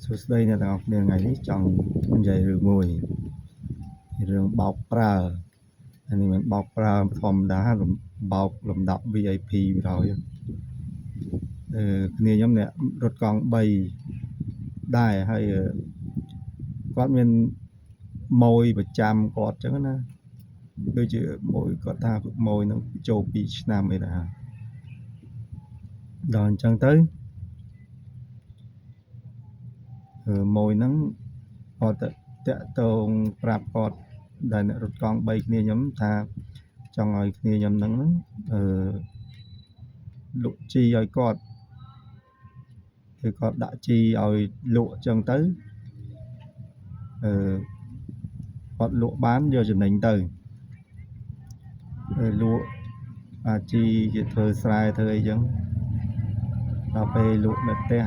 សួស្តីអ្នកទាំងអស់គ្នាថ្ងៃនេះចង់និយាយរឿងមួយរឿងបោកប្រើអានេះមិនបោកប្រើធម្មតាបោកលំដាប់ VIP បណ្ដោយគ្នាខ្ញុំអ្នករត់កង់3ដែរហើយគាត់មានម៉ួយប្រចាំគាត់អញ្ចឹងណាដូចជាម៉ួយគាត់ថាម៉ួយនឹងចូល2ឆ្នាំអីដែរដល់អញ្ចឹងទៅម៉ួយហ្នឹងគាត់តាក់ទងប្រាប់គាត់ដែលអ្នករត់កង់3គ្នាខ្ញុំថាចង់ឲ្យគ្នាខ្ញុំហ្នឹងលក់ជីឲ្យគាត់គឺគាត់ដាក់ជីឲ្យលក់អញ្ចឹងទៅគាត់លក់បានយកចំណេញទៅលក់អាជីគេធ្វើស្រែធ្វើអីចឹងដល់ពេលលក់នៅផ្ទះ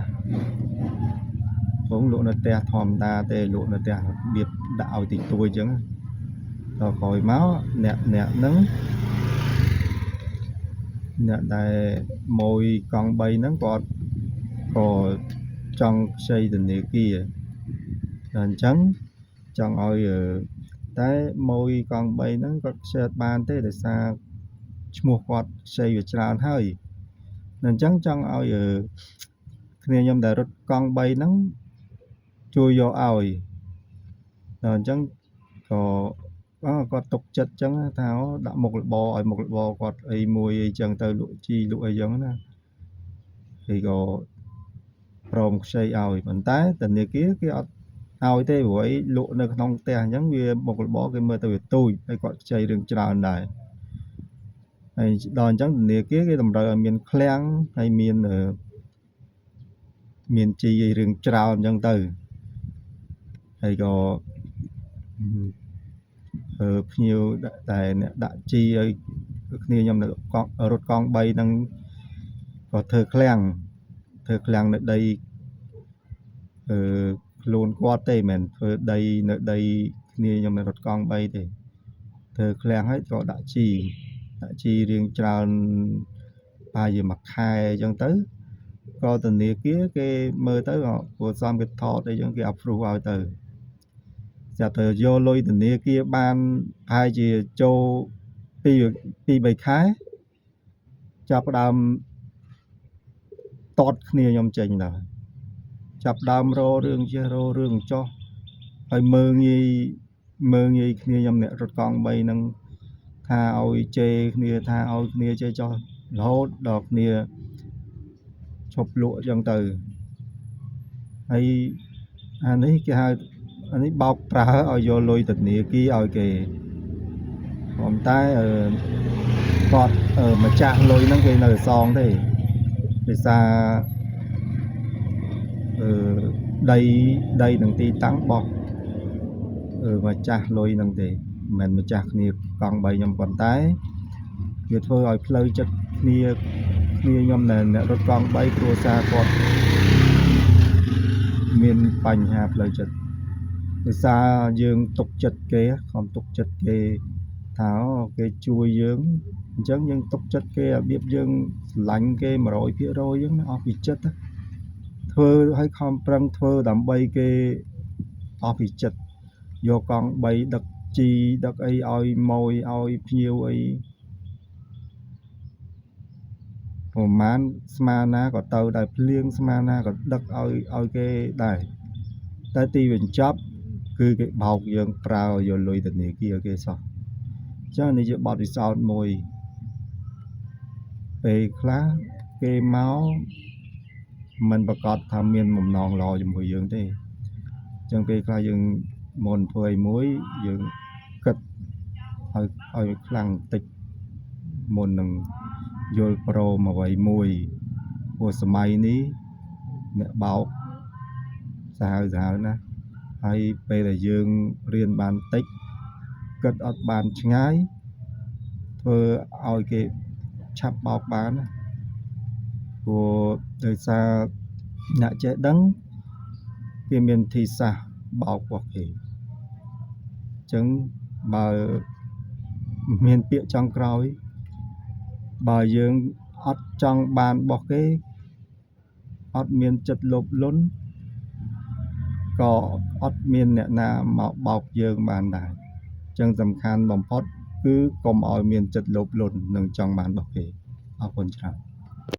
លក់នៅផ្ទះធម្មតាទេលក់នៅផ្ទះរបៀបដាក់ឲ្យតិចតួចចឹងដល់ក្រោយមកអ្នកហ្នឹងអ្នកដែលម៉ួយកង់3ហ្នឹងគាត់ក៏ចង់ខ្ចីធនាគារតែអញ្ចឹងចង់ឲ្យតែម៉ួយកង់3ហ្នឹងគាត់ខ្ចីអត់បានទេដោយសារឈ្មោះគាត់ខ្ចីវាច្រើនហើយអញ្ចឹងចង់ឲ្យគ្នាខ្ញុំដែលរត់កង់3ហ្នឹងជួយយកឲ្យដល់អញ្ចឹងក៏គាត់ទុកចិត្តអញ្ចឹងថាដាក់មុខរបរឲ្យមុខរបរគាត់អីមួយអីចឹងទៅលក់ជីលក់អីចឹងណាហើយក៏ព្រមខ្ចីឲ្យប៉ុន្តែធនាគារគេអត់ឲ្យទេព្រោះអីលក់នៅក្នុងផ្ទះអញ្ចឹងវាមុខរបរគេមើលទៅវាទូចហើយគាត់ខ្ចីរឿងច្រើនដែរហើយដល់អញ្ចឹងធនាគារគេតម្រូវឲ្យមានឃ្លាំងហើយមានជីអីរឿងច្រើនអញ្ចឹងទៅហើយក៏ភ្ញៀវតែអ្នកដាក់ជីឲ្យគ្នាខ្ញុំនៅរត់កង់3ហ្នឹងក៏ធ្វើឃ្លាំងនៅដីខ្លួនគាត់ទេមិនមែនធ្វើដីនៅដីគ្នាខ្ញុំនៅរត់កង់3ទេធ្វើឃ្លាំងហើយក៏ដាក់ជីរៀងច្រើនប្រហែលជាមួយខែអញ្ចឹងទៅក៏ធនាគារគេមើលទៅព្រោះសំគេថតអីចឹងគេ approve ឲ្យទៅចាប់ទៅយកលុយធនាគារបានប្រហែលជាចូល2-3 ខែចាប់ផ្ដើមតតគ្នាខ្ញុំចេញដល់ចាប់ដើមររឿងចេះររឿងចោះហើយមើងងាយគ្នាខ្ញុំអ្នករត់កង់3ហ្នឹងថាឲ្យជេរគ្នាថាឲ្យគ្នាជេរចោះរហូតដល់គ្នាឈប់លក់អញ្ចឹងទៅហើយអានេះគេហៅអានេះបោកប្រើឲ្យយកលុយធនាគារឲ្យគេប៉ុន្តែគាត់ម្ចាស់លុយហ្នឹងគេនៅសងទេដោយសារដីនឹងទីតាំងរបស់ម្ចាស់លុយហ្នឹងទេមិនមែនម្ចាស់គ្នាកង់3ខ្ញុំប៉ុន្តែវាធ្វើឲ្យផ្លូវចិត្តគ្នាខ្ញុំអ្នករត់កង់3គ្រួសារគាត់មានបញ្ហាផ្លូវចិត្តដោយសារយើងទុកចិត្តគេខំទុកចិត្តគេថាគេជួយយើងអញ្ចឹងយើងទុកចិត្តគេរបៀបយើងស្រឡាញ់គេ 100% យើងអស់ពីចិត្តធ្វើឲ្យខំប្រឹងធ្វើដើម្បីគេអស់ពីចិត្តយកកង់3ដឹកជីដឹកអីឲ្យម៉ួយឲ្យភ្ញៀវអីប្រហែលស្មាណាក៏ទៅដែរភ្លៀងស្មាណាក៏ដឹកឲ្យគេដែរតែទីបញ្ចប់គឺគេបោកយើងប្រើយកលុយធនាគារគេសោះអញ្ចឹងនេះជាបទពិសោធន៍មួយពេលខ្លះគេមកមិនប្រកាសថាមានបំណងល្អជាមួយយើងទេអញ្ចឹងពេលខ្លះយើងមុនធ្វើអីមួយយើងគិតឲ្យខ្លាំងតិចមុននឹងយល់ព្រមអ្វីមួយព្រោះសម័យនេះអ្នកបោកសាហាវណាស់ហើយពេលដែលយើងរៀនបានតិចគិតអត់បានឆ្ងាយធ្វើឲ្យគេឆាប់បោកបានណាព្រោះដោយសារអ្នកចេះដឹងគេមានវិធីសាស្ត្របោករបស់គេអញ្ចឹងបើមានពាក្យចុងក្រោយបើយើងអត់ចង់បានរបស់គេអត់មានចិត្តលោភលន់ ក៏អត់មានអ្នកណាមកបោកយើងបានដែរអញ្ចឹងសំខាន់បំផុតគឺកុំឲ្យមានចិត្តលោភលន់និងចង់បានរបស់គេអរគុណច្រើន